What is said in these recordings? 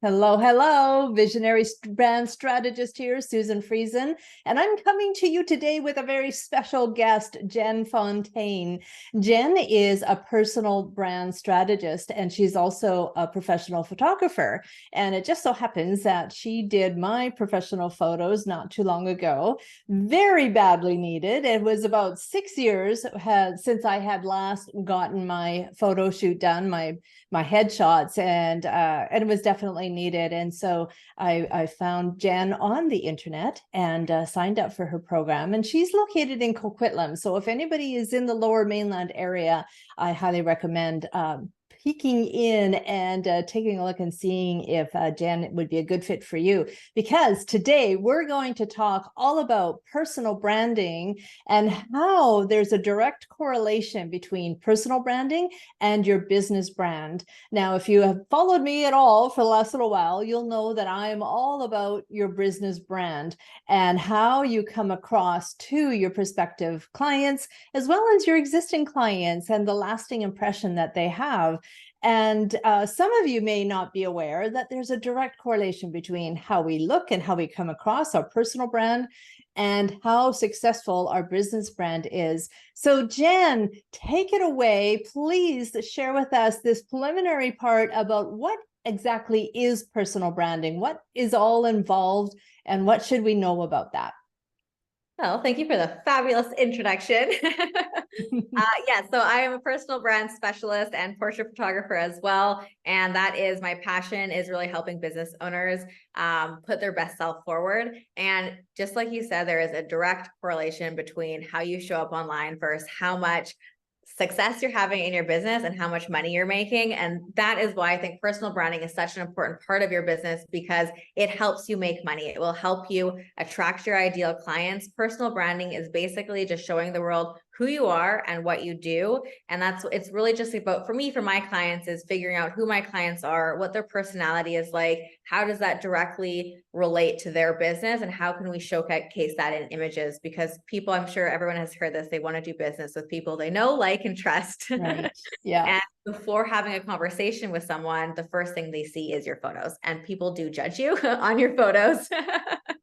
Hello, hello, visionary brand strategist here, Susan Friesen, and I'm coming to you today with a very special guest, Jenn Fontaine. Jenn is a personal brand strategist, and she's also a professional photographer. And it just so happens that she did my professional photos not too long ago, very badly needed. It was about 6 years since I had last gotten my photo shoot done, my headshots, and it was definitely needed. And so I found Jenn on the internet and signed up for her program. And she's located in Coquitlam. So if anybody is in the Lower Mainland area, I highly recommend peeking in and taking a look and seeing if Jenn would be a good fit for you. Because today we're going to talk all about personal branding and how there's a direct correlation between personal branding and your business brand. Now, if you have followed me at all for the last little while, you'll know that I'm all about your business brand and how you come across to your prospective clients, as well as your existing clients and the lasting impression that they have. And some of you may not be aware that there's a direct correlation between how we look and how we come across our personal brand and how successful our business brand is. So Jenn, take it away. Please share with us this preliminary part about what exactly is personal branding, what is all involved, and what should we know about that? Well, thank you for the fabulous introduction. So I am a personal brand specialist and portrait photographer as well. And that is my passion, is really helping business owners put their best self forward. And just like you said, there is a direct correlation between how you show up online versus how much success you're having in your business and how much money you're making. And that is why I think personal branding is such an important part of your business, because it helps you make money. It will help you attract your ideal clients. Personal branding is basically just showing the world who you are and what you do. And it's really just about, for me, for my clients, is figuring out who my clients are, what their personality is like, how does that directly relate to their business, and how can we showcase that in images? Because people, I'm sure everyone has heard this, they want to do business with people they know, like, and trust. Right. Yeah. And before having a conversation with someone, the first thing they see is your photos, and people do judge you on your photos.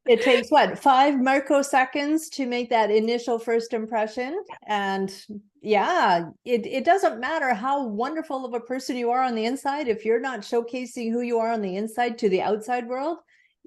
It takes what, 5 microseconds to make that initial first impression. And yeah, it doesn't matter how wonderful of a person you are on the inside. If you're not showcasing who you are on the inside to the outside world,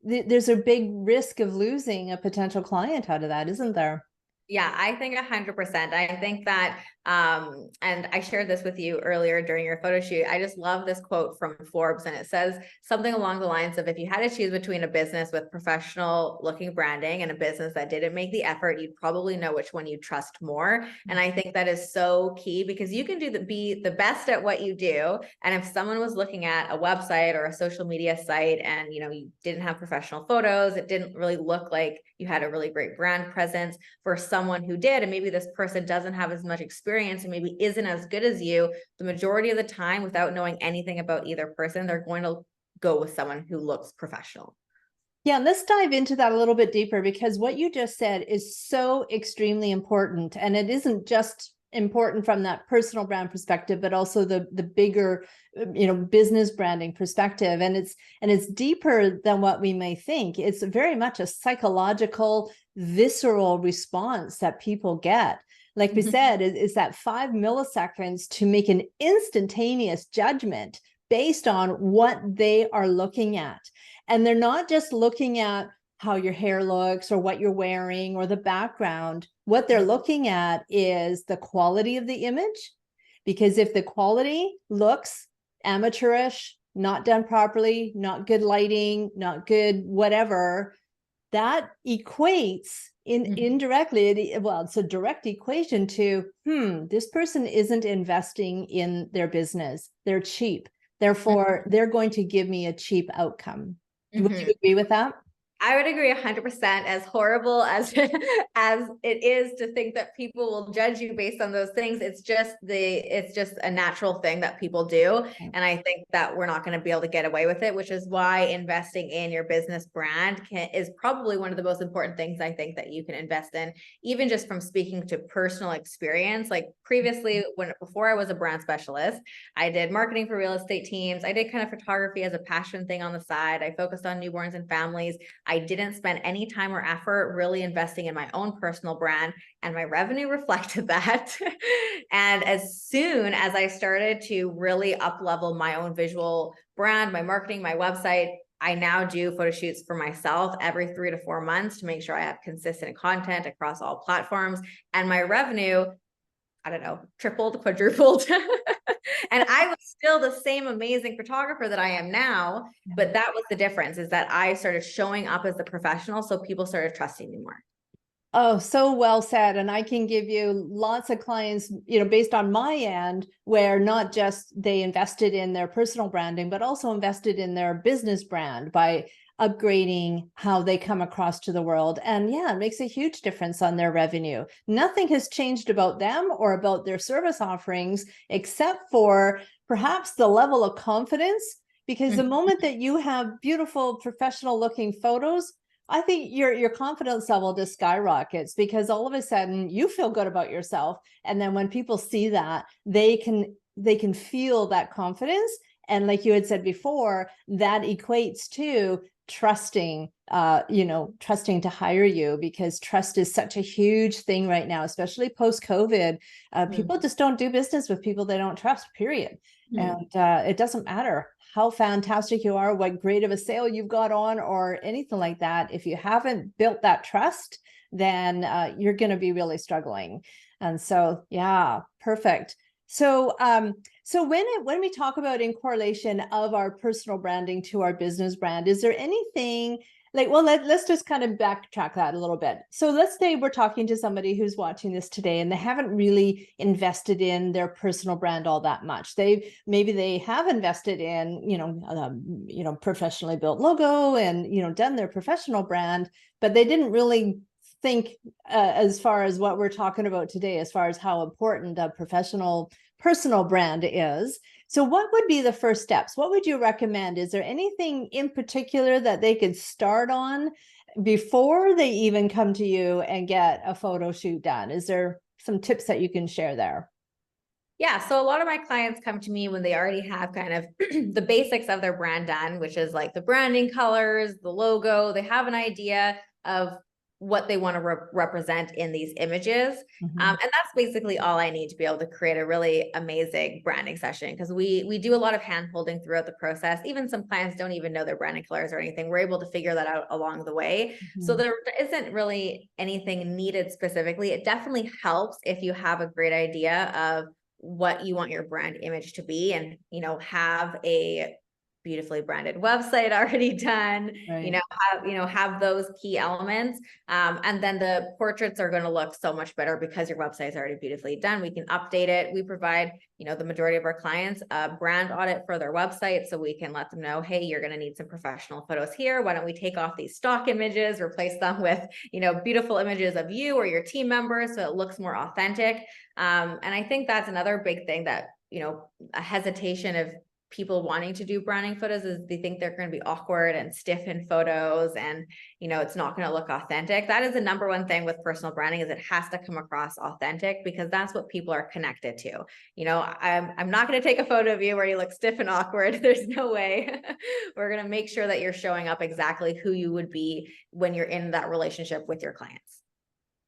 there's a big risk of losing a potential client out of that, isn't there? Yeah, I think 100%. I think that, and I shared this with you earlier during your photo shoot. I just love this quote from Forbes, and it says something along the lines of, if you had to choose between a business with professional looking branding and a business that didn't make the effort, you'd probably know which one you trust more. And I think that is so key, because you can be the best at what you do. And if someone was looking at a website or a social media site and, you didn't have professional photos, it didn't really look like you had a really great brand presence, for someone who did, and maybe this person doesn't have as much experience and maybe isn't as good as you, the majority of the time, without knowing anything about either person, they're going to go with someone who looks professional. Yeah, let's dive into that a little bit deeper, because what you just said is so extremely important. And it isn't just important from that personal brand perspective, but also the bigger, business branding perspective. And it's deeper than what we may think. It's very much a psychological, visceral response that people get. Like we said, is that 5 milliseconds to make an instantaneous judgment based on what they are looking at. And they're not just looking at how your hair looks or what you're wearing or the background. What they're looking at is the quality of the image. Because if the quality looks amateurish, not done properly, not good lighting, not good whatever, that equates indirectly, it's a direct equation to, this person isn't investing in their business. They're cheap. Therefore, they're going to give me a cheap outcome. Would you agree with that? I would agree 100%. As horrible as as it is to think that people will judge you based on those things, it's just a natural thing that people do. And I think that we're not going to be able to get away with it, which is why investing in your business brand is probably one of the most important things I think that you can invest in, even just from speaking to personal experience. Like previously, before I was a brand specialist, I did marketing for real estate teams. I did kind of photography as a passion thing on the side. I focused on newborns and families. I didn't spend any time or effort really investing in my own personal brand, and my revenue reflected that. And as soon as I started to really up level my own visual brand, my marketing, my website, I now do photo shoots for myself every 3 to 4 months to make sure I have consistent content across all platforms. And my revenue, I don't know, tripled, quadrupled. And I was still the same amazing photographer that I am now, but that was the difference, is that I started showing up as the professional, so people started trusting me more. Oh, so well said. And I can give you lots of clients, based on my end, where not just they invested in their personal branding, but also invested in their business brand by upgrading how they come across to the world. And yeah, it makes a huge difference on their revenue. Nothing has changed about them or about their service offerings, except for perhaps the level of confidence, because the moment that you have beautiful professional looking photos, I think your confidence level just skyrockets, because all of a sudden you feel good about yourself. And then when people see that, they can feel that confidence. And like you had said before, that equates to trusting, trusting to hire you, because trust is such a huge thing right now, especially post-COVID. People just don't do business with people they don't trust, period. And it doesn't matter how fantastic you are, what great of a sale you've got on, or anything like that. If you haven't built that trust, then you're going to be really struggling. And so, yeah, perfect. So, so when we talk about in correlation of our personal branding to our business brand, is there anything like, well, let's just kind of backtrack that a little bit. So let's say we're talking to somebody who's watching this today and they haven't really invested in their personal brand all that much. Maybe they have invested in, professionally built logo and, done their professional brand, but they didn't really think as far as what we're talking about today, as far as how important a professional personal brand is. So what would be the first steps? What would you recommend? Is there anything in particular that they could start on before they even come to you and get a photo shoot done? Is there some tips that you can share there? Yeah, so a lot of my clients come to me when they already have kind of the basics of their brand done, which is like the branding colors, the logo. They have an idea of what they want to represent in these images. And that's basically all I need to be able to create a really amazing branding session, because we do a lot of hand holding throughout the process. Even some clients don't even know their branding colors or anything. We're able to figure that out along the way. So there isn't really anything needed specifically. It definitely helps if you have a great idea of what you want your brand image to be, and have a beautifully branded website already done, Right. have those key elements. And then the portraits are going to look so much better because your website is already beautifully done. We can update it. We provide, the majority of our clients a brand audit for their website. So we can let them know, hey, you're going to need some professional photos here. Why don't we take off these stock images, replace them with, beautiful images of you or your team members, so it looks more authentic. And I think that's another big thing that, a hesitation of people wanting to do branding photos is they think they're going to be awkward and stiff in photos, and it's not going to look authentic. That is the number one thing with personal branding, is it has to come across authentic, because that's what people are connected to. I'm not going to take a photo of you where you look stiff and awkward. There's no way. We're going to make sure that you're showing up exactly who you would be when you're in that relationship with your clients.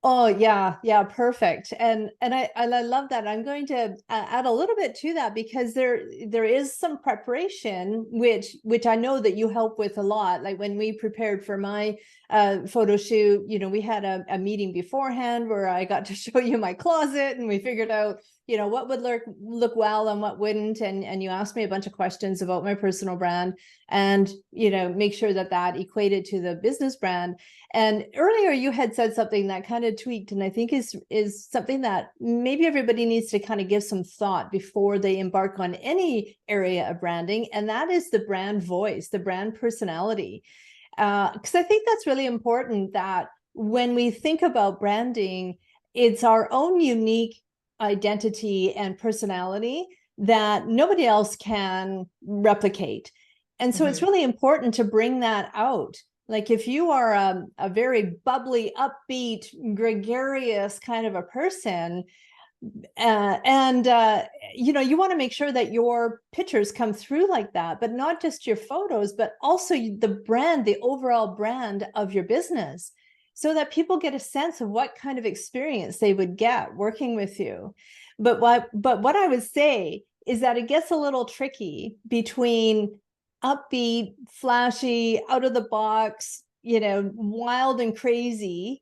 Oh yeah, perfect. And I love that. I'm going to add a little bit to that, because there is some preparation which I know that you help with a lot. Like when we prepared for my photo shoot, we had a meeting beforehand where I got to show you my closet, and we figured out what would look well and what wouldn't, and you asked me a bunch of questions about my personal brand, and make sure that equated to the business brand. And earlier you had said something that kind of tweaked, and I think is something that maybe everybody needs to kind of give some thought before they embark on any area of branding, and that is the brand voice, the brand personality. Because I think that's really important, that when we think about branding, it's our own unique identity and personality that nobody else can replicate. And so it's really important to bring that out. Like if you are a very bubbly, upbeat, gregarious kind of a person, you know, you want to make sure that your pictures come through like that, but not just your photos, but also the brand, the overall brand of your business, so that people get a sense of what kind of experience they would get working with you. But what I would say is that it gets a little tricky between upbeat, flashy, out of the box, you know, wild and crazy,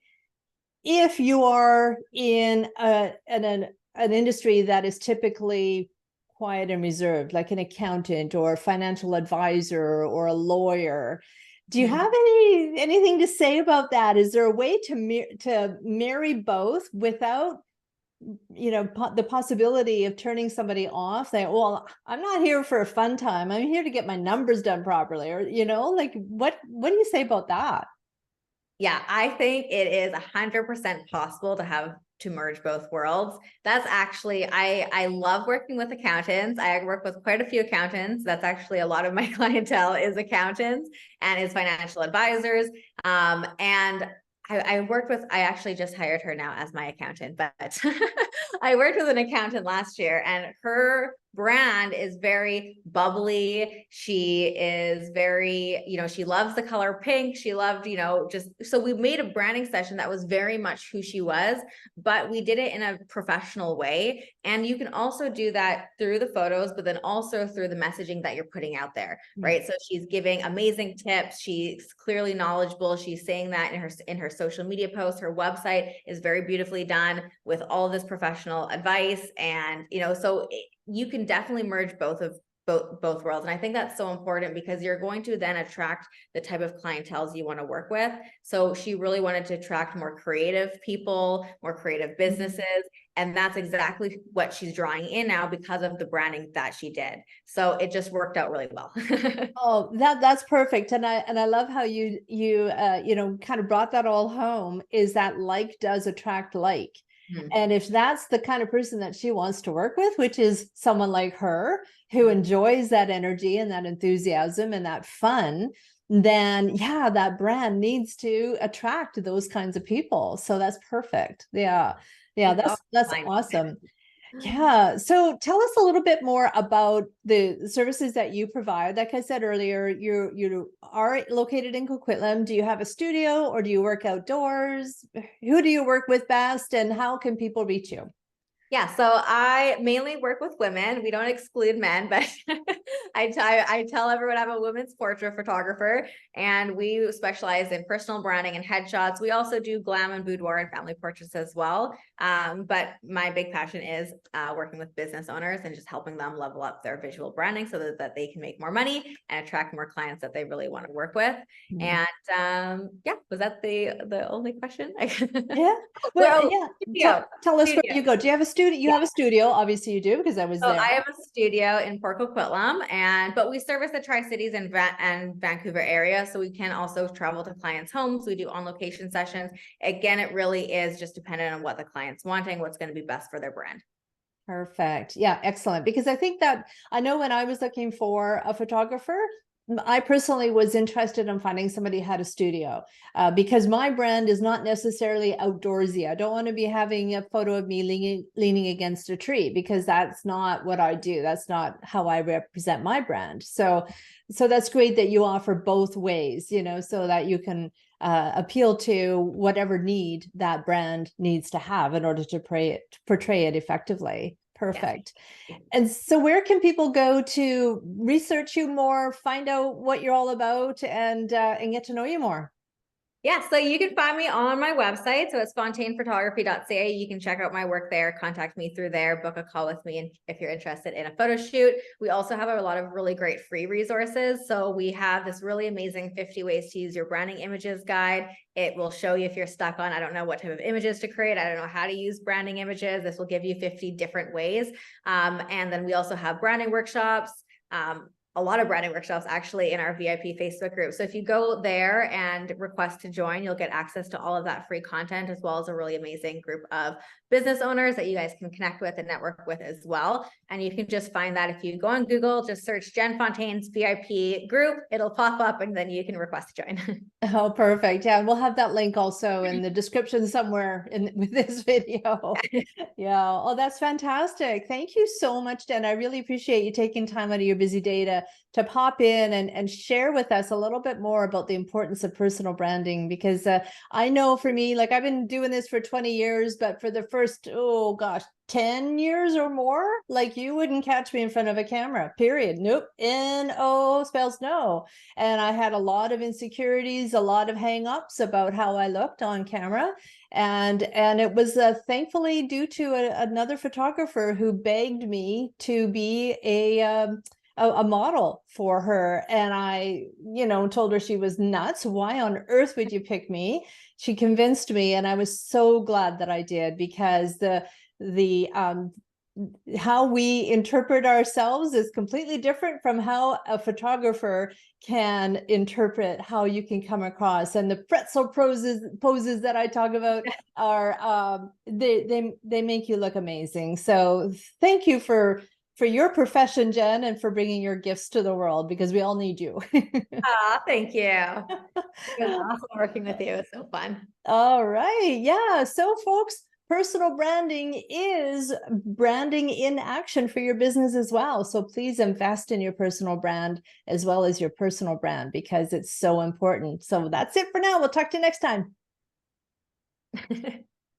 if you are in an industry that is typically quiet and reserved, like an accountant or a financial advisor or a lawyer. Do you have anything to say about that? Is there a way to marry both without, you know, the possibility of turning somebody off, saying, well, I'm not here for a fun time, I'm here to get my numbers done properly? Or, you know, like what do you say about that? Yeah, I think it is 100% possible to merge both worlds. That's actually, I love working with accountants. I work with quite a few accountants. That's actually a lot of my clientele is accountants and is financial advisors. And I actually just hired her now as my accountant, but I worked with an accountant last year, and her brand is very bubbly. She is very, you know, she loves the color pink. She loved, you know, just, so we made a branding session that was very much who she was, but we did it in a professional way. And you can also do that through the photos, but then also through the messaging that you're putting out there, right? So she's giving amazing tips. She's clearly knowledgeable. She's saying that in her social media posts. Her website is very beautifully done with all this professional advice. And, you know, so you can definitely merge both worlds. And I think that's so important, because you're going to then attract the type of clientele you want to work with. So she really wanted to attract more creative people, more creative businesses. And that's exactly what she's drawing in now because of the branding that she did. So it just worked out really well. Oh, that's perfect. And I love how you know, kind of brought that all home, is that like does attract like. And if that's the kind of person that she wants to work with, which is someone like her who enjoys that energy and that enthusiasm and that fun, then yeah, that brand needs to attract those kinds of people. So that's perfect. Yeah. That's awesome. Yeah. So tell us a little bit more about the services that you provide. Like I said earlier, you are located in Coquitlam. Do you have a studio, or do you work outdoors? Who do you work with best, and how can people reach you? Yeah, so I mainly work with women. We don't exclude men, but I tell everyone I'm a women's portrait photographer, and we specialize in personal branding and headshots. We also do glam and boudoir and family portraits as well. But my big passion is working with business owners and just helping them level up their visual branding so that they can make more money and attract more clients that they really want to work with. And yeah, was that the only question? Yeah. Well, Studio. Tell us where you go. Do you have a studio? You have a studio, obviously you do, because I was So there. I have a studio in Port Coquitlam, but we service the Tri-Cities and Vancouver area. So we can also travel to clients' homes. We do on-location sessions. Again, it really is just dependent on what the client's wanting, what's going to be best for their brand. Perfect. Yeah, excellent. Because I think that I know when I was looking for a photographer, I personally was interested in finding somebody who had a studio, because my brand is not necessarily outdoorsy. I don't want to be having a photo of me leaning against a tree, because that's not what I do. That's not how I represent my brand. So that's great that you offer both ways, you know, so that you can appeal to whatever need that brand needs to have in order to portray it effectively. Perfect. Yes. And so where can people go to research you more, find out what you're all about, and get to know you more? Yeah, so you can find me on my website. So it's fontainephotography.ca. You can check out my work there, contact me through there, book a call with me if you're interested in a photo shoot. We also have a lot of really great free resources. So we have this really amazing 50 ways to use your branding images guide. It will show you if you're stuck on, I don't know what type of images to create. I don't know how to use branding images. This will give you 50 different ways. And then we also have branding workshops. a lot of branding workshops actually in our VIP Facebook group. So if you go there and request to join, you'll get access to all of that free content, as well as a really amazing group of business owners that you guys can connect with and network with as well. And you can just find that if you go on Google, just search Jenn Fontaine's VIP group, it'll pop up and then you can request to join. Oh, perfect. Yeah, we'll have that link also in the description somewhere with this video. Yeah. Oh, that's fantastic. Thank you so much, Jenn. I really appreciate you taking time out of your busy day to pop in and share with us a little bit more about the importance of personal branding, because I know for me, like I've been doing this for 20 years, but for the first, oh gosh, 10 years or more, like you wouldn't catch me in front of a camera, period. Nope. N-O spells no. And I had a lot of insecurities, a lot of hang-ups about how I looked on camera. And it was thankfully due to another photographer who begged me to be a model for her. And I, told her she was nuts. Why on earth would you pick me? She convinced me. And I was so glad that I did, because how we interpret ourselves is completely different from how a photographer can interpret how you can come across. And the pretzel poses that I talk about are they make you look amazing. So thank you for your profession, Jenn, and for bringing your gifts to the world, because we all need you. Thank you. It was awesome working with you. It was so fun. All right. Yeah. So folks, personal branding is branding in action for your business as well. So please invest in your personal brand as well as your personal brand, because it's so important. So that's it for now. We'll talk to you next time.